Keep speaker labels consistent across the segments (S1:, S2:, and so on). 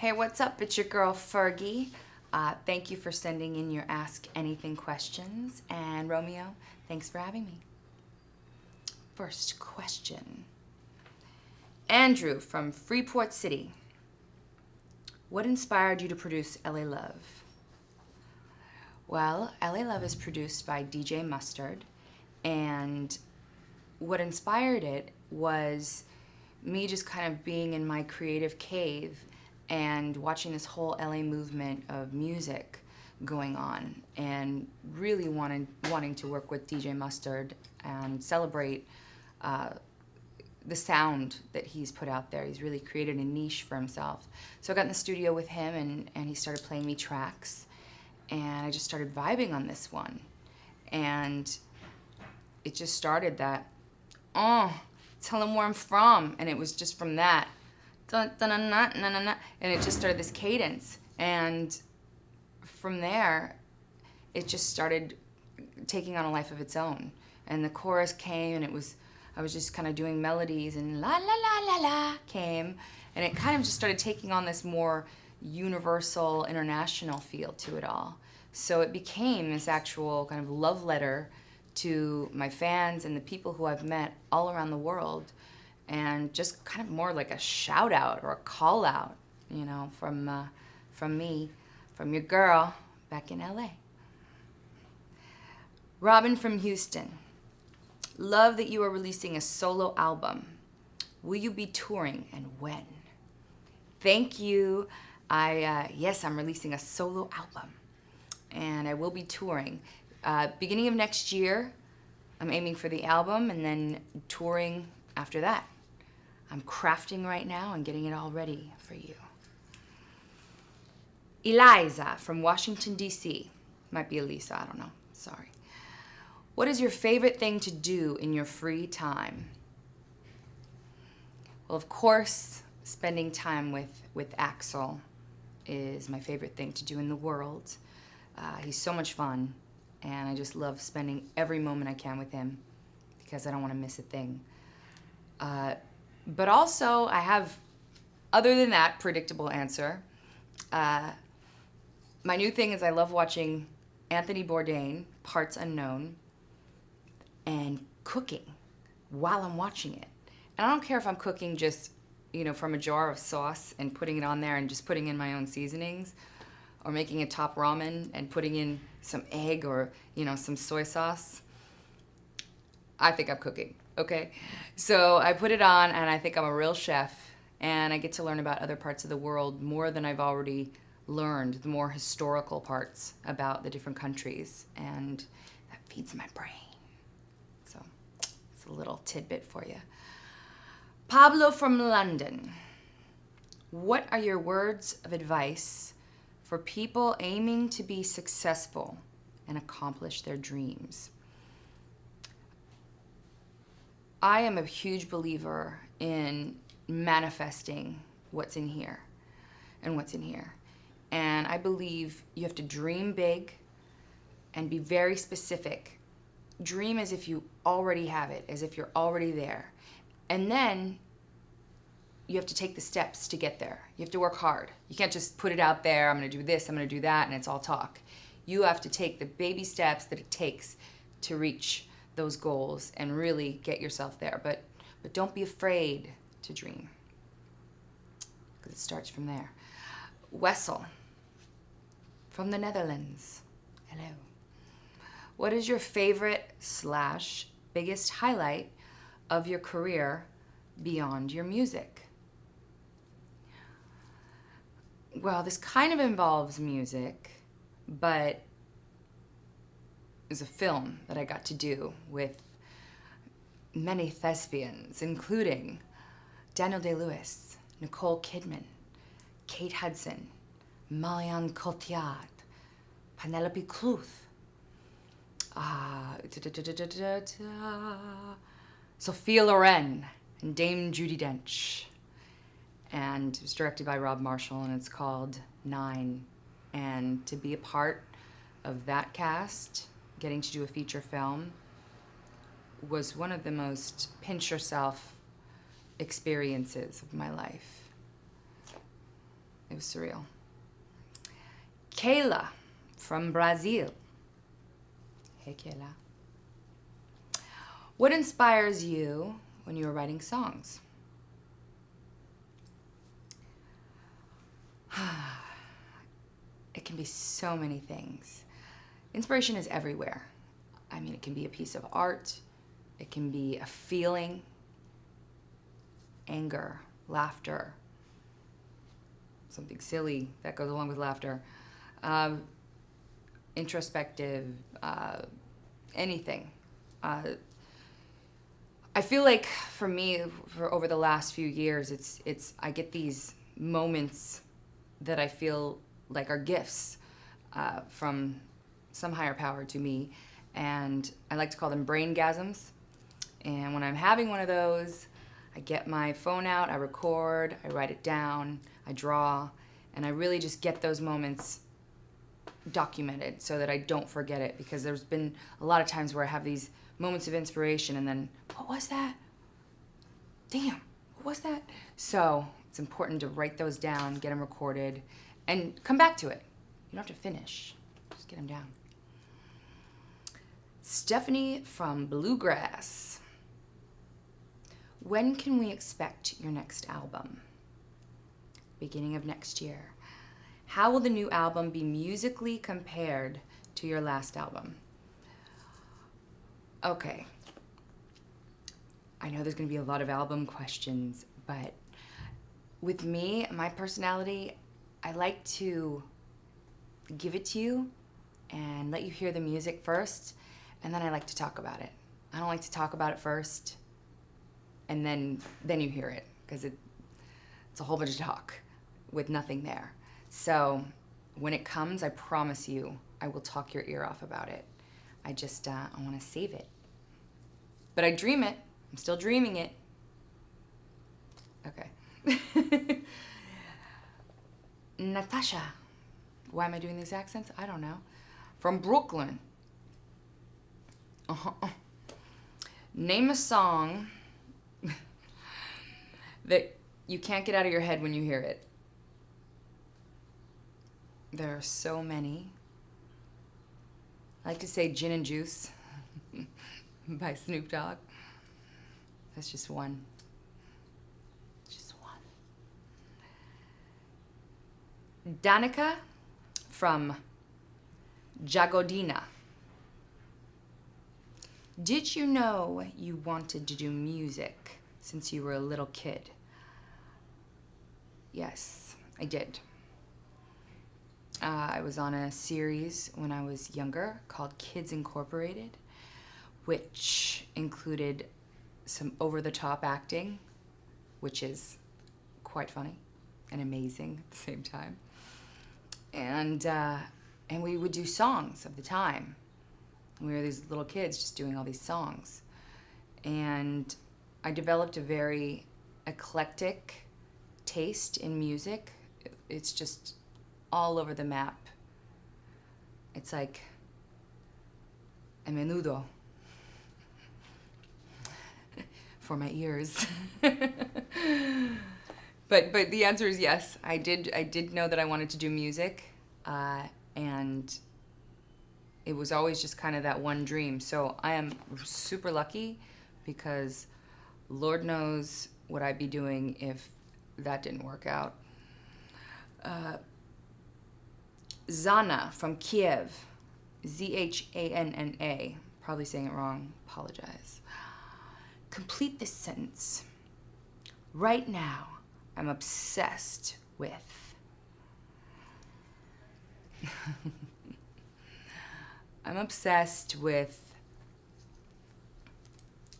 S1: Hey, what's up? It's your girl Fergie. Thank you for sending in your Ask Anything questions. And Romeo, thanks for having me. First question. Andrew from Freeport City. What inspired you to produce LA Love? Well, LA Love is produced by DJ Mustard, and what inspired it was me just kind of being in my creative cave and watching this whole LA movement of music going on, and really wanting to work with DJ Mustard and celebrate the sound that he's put out there. He's really created a niche for himself. So I got in the studio with him, and he started playing me tracks, and I just started vibing on this one. And it just started that, tell him where I'm from. And it was just from that, dun, dun, dun, dun, dun, dun, dun, and it just started this cadence. And from there, it just started taking on a life of its own. And the chorus came, and I was just kind of doing melodies, and la la la la la came, and it kind of just started taking on this more universal, international feel to it all. So it became this actual kind of love letter to my fans and the people who I've met all around the world, and just kind of more like a shout out or a call out, you know, from me, from your girl back in LA. Robin from Houston. Love that you are releasing a solo album. Will you be touring, and when? Thank you. Yes, I'm releasing a solo album, and I will be touring. Beginning of next year, I'm aiming for the album, and then touring after that. I'm crafting right now and getting it all ready for you. Eliza from Washington, D.C. Might be Elisa, I don't know, sorry. What is your favorite thing to do in your free time? Well, of course, spending time with Axel is my favorite thing to do in the world. He's so much fun, and I just love spending every moment I can with him because I don't want to miss a thing. But also, I have, other than that predictable answer, my new thing is I love watching Anthony Bourdain, Parts Unknown, and cooking while I'm watching it. And I don't care if I'm cooking just, you know, from a jar of sauce and putting it on there and just putting in my own seasonings, or making a top ramen and putting in some egg or, you know, some soy sauce. I think I'm cooking, okay? So I put it on, and I think I'm a real chef, and I get to learn about other parts of the world more than I've already learned, the more historical parts about the different countries, and that feeds my brain. So it's a little tidbit for you. Pablo from London. What are your words of advice for people aiming to be successful and accomplish their dreams? I am a huge believer in manifesting what's in here and what's in here. And I believe you have to dream big and be very specific. Dream as if you already have it, as if you're already there. And then you have to take the steps to get there. You have to work hard. You can't just put it out there, I'm gonna do this, I'm gonna do that, and it's all talk. You have to take the baby steps that it takes to reach those goals and really get yourself there. But don't be afraid to dream, because it starts from there. Wessel from the Netherlands. Hello. What is your favorite / biggest highlight of your career beyond your music? Well, this kind of involves music, but it's a film that I got to do with many thespians, including Daniel Day-Lewis, Nicole Kidman, Kate Hudson, Marion Cotillard, Penelope Cruz, Sophia Loren, and Dame Judi Dench. And it was directed by Rob Marshall, and it's called 9. And to be a part of that cast, getting to do a feature film, was one of the most pinch yourself experiences of my life. It was surreal. Kayla from Brazil. Hey, Kayla. What inspires you when you are writing songs? It can be so many things. Inspiration is everywhere. I mean, it can be a piece of art. It can be a feeling, anger, laughter, something silly that goes along with laughter, introspective, anything. I feel like for me, for over the last few years, I get these moments that I feel like are gifts from some higher power to me, and I like to call them braingasms. And when I'm having one of those, I get my phone out, I record, I write it down, I draw, and I really just get those moments documented so that I don't forget it, because there's been a lot of times where I have these moments of inspiration and then, what was that? Damn, what was that? So it's important to write those down, get them recorded, and come back to it. You don't have to finish, just get them down. Stephanie from Bluegrass. When can we expect your next album? Beginning of next year. How will the new album be musically compared to your last album? Okay. I know there's going to be a lot of album questions, but with me, my personality, I like to give it to you and let you hear the music first, and then I like to talk about it. I don't like to talk about it first and then you hear it, because it's a whole bunch of talk with nothing there. So when it comes, I promise you, I will talk your ear off about it. I just, I want to save it. But I dream it. I'm still dreaming it. Okay. Natasha. Why am I doing these accents? I don't know. From Brooklyn. Name a song that you can't get out of your head when you hear it. There are so many. I like to say Gin and Juice by Snoop Dogg. That's just one. Just one. Danica from Jagodina. Did you know you wanted to do music since you were a little kid? Yes, I did. I was on a series when I was younger called Kids Incorporated, which included some over-the-top acting, which is quite funny and amazing at the same time. And we would do songs of the time. We were these little kids just doing all these songs. And I developed a very eclectic taste in music. It's just all over the map. It's like a menudo for my ears. But the answer is yes. I did know that I wanted to do music, and it was always just kind of that one dream. So I am super lucky, because Lord knows what I'd be doing if that didn't work out. Zana from Kiev, Zhanna, probably saying it wrong, apologize. Complete this sentence. Right now, I'm obsessed with. I'm obsessed with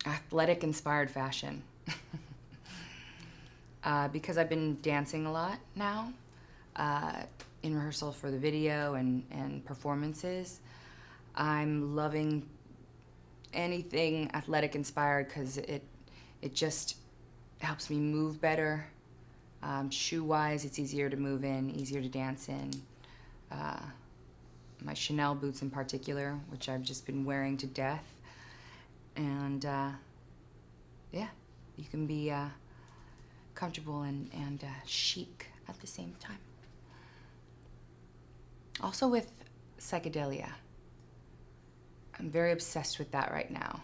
S1: athletic-inspired fashion. Because I've been dancing a lot now, in rehearsal for the video and performances. I'm loving anything athletic-inspired, because it just helps me move better. Shoe-wise, it's easier to move in, easier to dance in. My Chanel boots in particular, which I've just been wearing to death. And yeah, you can be comfortable and chic at the same time. Also with psychedelia. I'm very obsessed with that right now.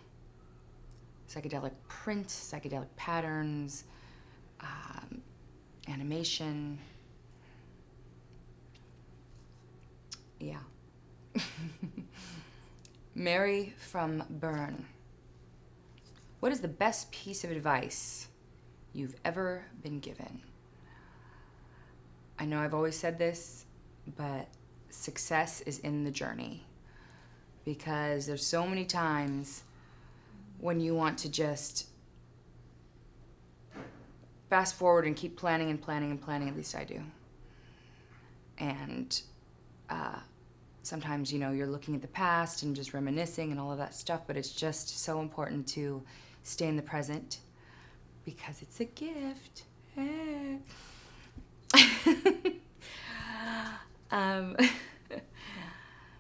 S1: Psychedelic prints, psychedelic patterns, animation. Yeah. Mary from Bern. What is the best piece of advice you've ever been given? I know I've always said this, but success is in the journey. Because there's so many times when you want to just fast forward and keep planning and planning and planning, at least I do. And sometimes, you know, you're looking at the past and just reminiscing and all of that stuff, but it's just so important to stay in the present because it's a gift.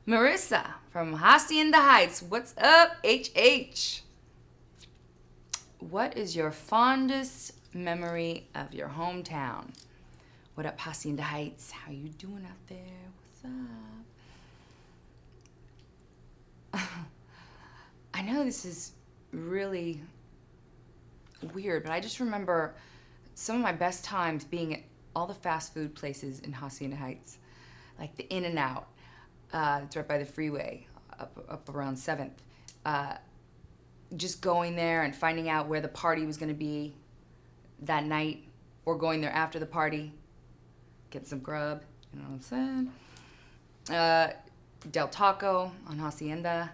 S1: Marissa from Hacienda Heights. What's up, HH? What is your fondest memory of your hometown? What up, Hacienda Heights? How you doing out there? What's up? I know this is really weird, but I just remember some of my best times being at all the fast food places in Hacienda Heights, like the In-N-Out. It's right by the freeway, up around 7th. Just going there and finding out where the party was going to be that night, or going there after the party, get some grub, you know what I'm saying? Del Taco on Hacienda,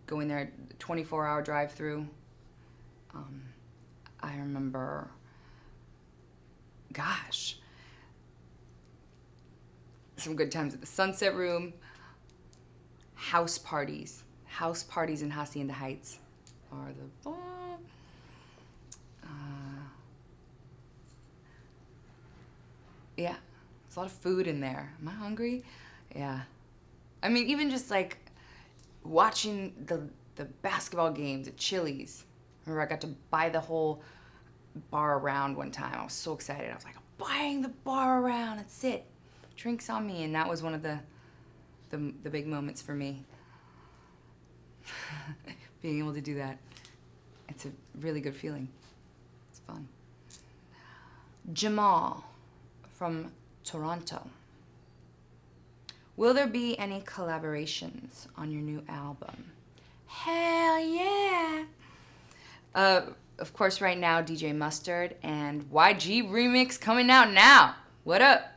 S1: going there, 24-hour drive-through. I remember, gosh, some good times at the Sunset Room. House parties in Hacienda Heights are the bomb. Yeah, there's a lot of food in there. Am I hungry? Yeah. I mean, even just like watching the basketball games at Chili's. Remember, I got to buy the whole bar around one time. I was so excited. I was like, I'm buying the bar around. That's it. Drinks on me. And that was one of the big moments for me. Being able to do that. It's a really good feeling. It's fun. Jamal from Toronto. Will there be any collaborations on your new album? Hell yeah! Of course, right now, DJ Mustard and YG Remix coming out now. What up?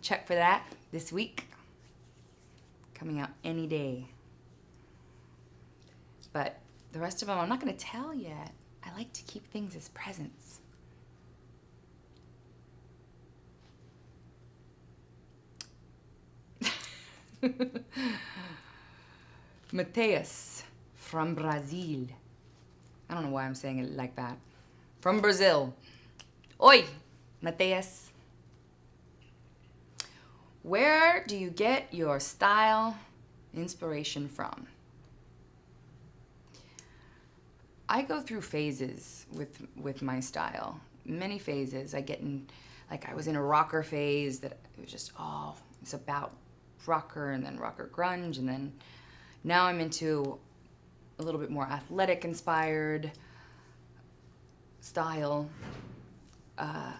S1: Check for that this week. Coming out any day. But the rest of them, I'm not going to tell yet. I like to keep things as presents. Mateus from Brazil. I don't know why I'm saying it like that. From Brazil. Oi, Mateus. Where do you get your style inspiration from? I go through phases with my style. Many phases. I get in, like I was in a rocker phase that it was just, it's about rocker and then rocker grunge, and then now I'm into a little bit more athletic inspired style. I'm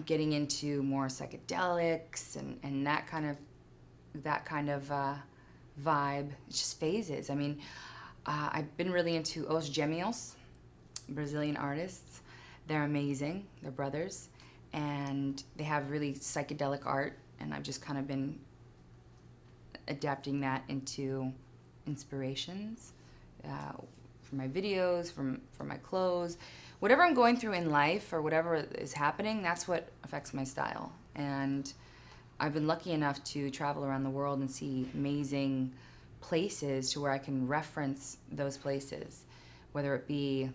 S1: getting into more psychedelics and that kind of vibe. It's just phases. I mean, I've been really into Os Gêmeos, Brazilian artists. They're amazing. They're brothers, and they have really psychedelic art, and I've just kind of been adapting that into inspirations for my videos, for my clothes. Whatever I'm going through in life or whatever is happening, that's what affects my style. And I've been lucky enough to travel around the world and see amazing places to where I can reference those places, whether it be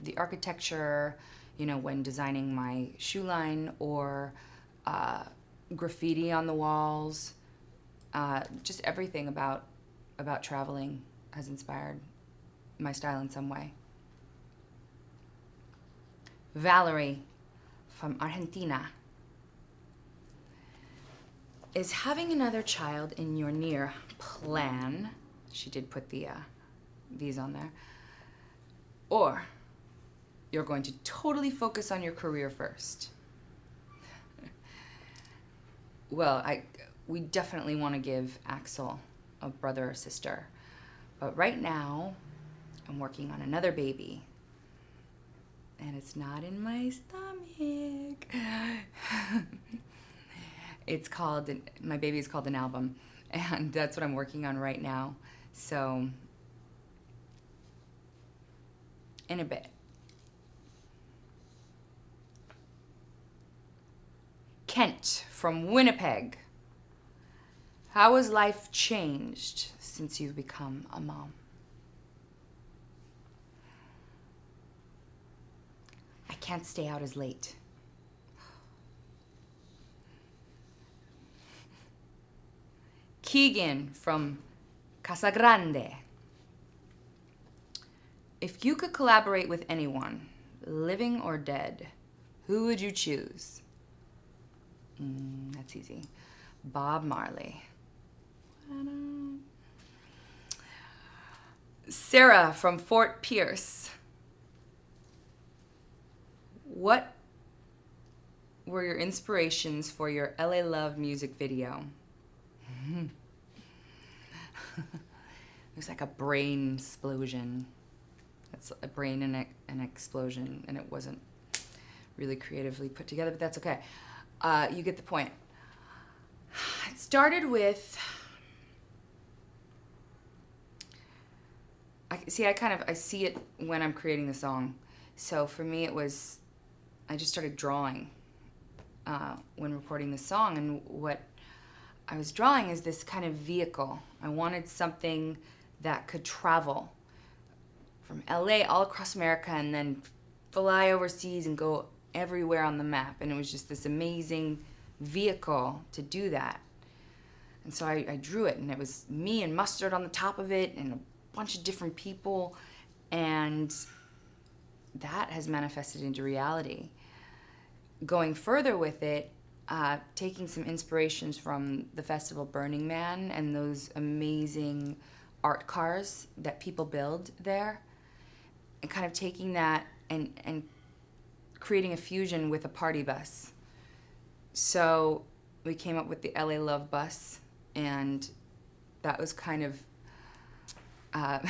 S1: the architecture, you know, when designing my shoe line, or graffiti on the walls. Just everything about traveling has inspired my style in some way. Valerie from Argentina. is having another child in your near plan, she did put the these on there, or you're going to totally focus on your career first. Well, we definitely want to give Axel a brother or sister, but right now I'm working on another baby, and it's not in my stomach. It's called, my baby is called an album, and that's what I'm working on right now. So, in a bit. Kent from Winnipeg. How has life changed since you've become a mom? I can't stay out as late. Keegan from Casa Grande. If you could collaborate with anyone, living or dead, who would you choose? That's easy. Bob Marley. Sarah from Fort Pierce. What were your inspirations for your LA Love music video? It was like a brain explosion. It's a brain and an explosion, and it wasn't really creatively put together, but that's okay. You get the point. It started with, I see it when I'm creating the song. So for me, it was, I just started drawing when recording the song, and what I was drawing is this kind of vehicle. I wanted something that could travel from LA all across America and then fly overseas and go everywhere on the map. And it was just this amazing vehicle to do that. And so I drew it, and it was me and Mustard on the top of it and a bunch of different people. And that has manifested into reality. Going further with it, taking some inspirations from the festival Burning Man and those amazing art cars that people build there, and kind of taking that and creating a fusion with a party bus. So we came up with the LA Love bus, and that was kind of a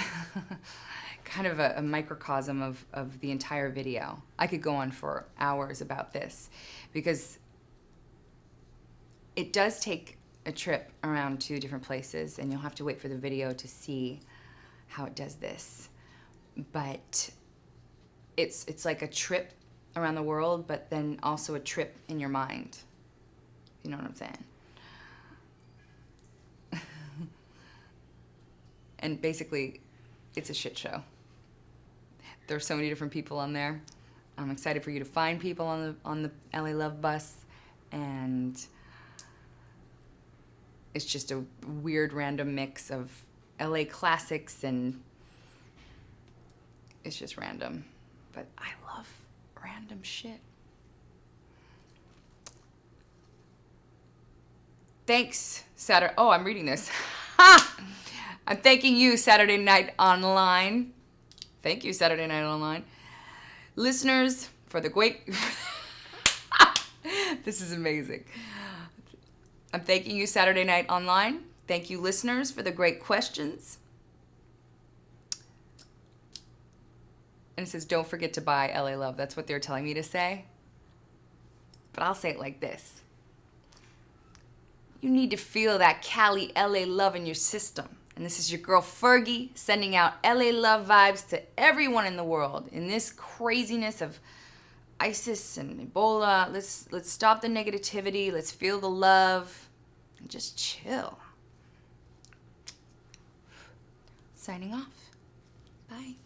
S1: microcosm of the entire video. I could go on for hours about this because it does take a trip around 2 different places, and you'll have to wait for the video to see how it does this. But it's like a trip around the world, but then also a trip in your mind. You know what I'm saying? And basically, it's a shit show. There's so many different people on there. I'm excited for you to find people on the LA Love bus, and it's just a weird random mix of LA classics, and it's just random. But I love random shit. Thanks, Saturday. Oh, I'm reading this. I'm thanking you, Saturday Night Online. Thank you, Saturday Night Online. Listeners, for the great... This is amazing. I'm thanking you, Saturday Night Online. Thank you, listeners, for the great questions. And it says, don't forget to buy LA Love. That's what they're telling me to say. But I'll say it like this. You need to feel that Cali LA love in your system. And this is your girl Fergie sending out LA love vibes to everyone in the world. In this craziness of ISIS and Ebola, let's stop the negativity. Let's feel the love and just chill. Signing off. Bye.